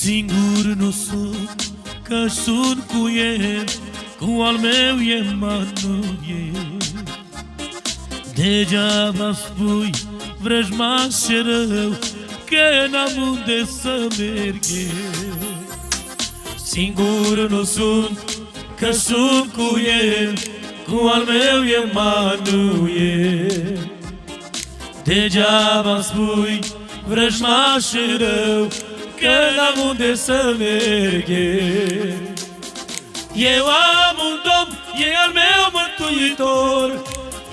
Singur nu sunt, că sunt cu el, cu al meu Emanuel. Degeaba spui, vrăjmaș și rău, că n-am unde să merg eu. Singur nu sunt, că sunt cu el, cu al meu Emanuel. Degeaba spui, vrăjmaș și rău, că n-am unde să merg eu. Eu am un Domn, e al meu mântuitor,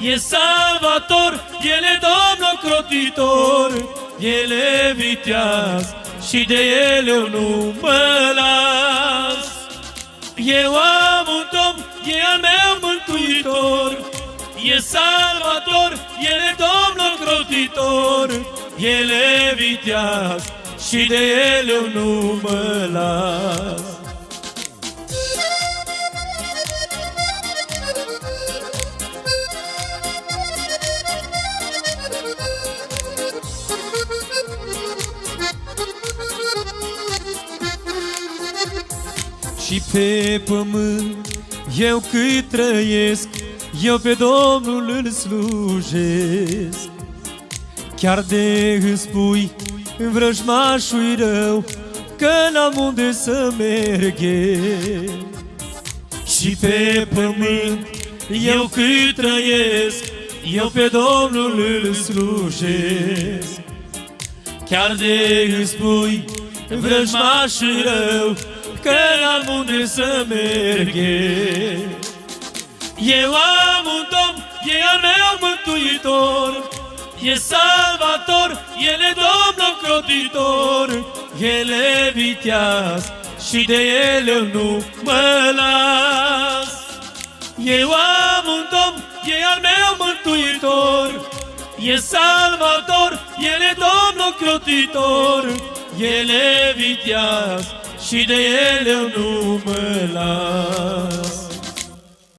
e salvator, El e Domn ocrotitor, El e viteaz și de El eu nu mă las. Eu am un Domn, e al meu mântuitor, e salvator, El e Domn ocrotitor, El e viteaz și de El eu nu mă las. Și pe pământ eu cât trăiesc, eu pe Domnul îl slujesc. Chiar de îmi spui, vrăjmașul-i rău, că n-am unde să merg eu. Și pe pământ eu cât trăiesc, eu pe Domnul îl slujesc. Chiar de îmi spui, vrăjmașul-i rău, că n-am unde să merg eu. Eu am un Domn, e al meu mântuitor, e salvator, El e Domn ocrotitor, El e viteaz și de El eu nu mă las. Eu am un Domn, e al meu mântuitor, e salvator, El e Domn ocrotitor, El e viteaz și de El eu nu mă las.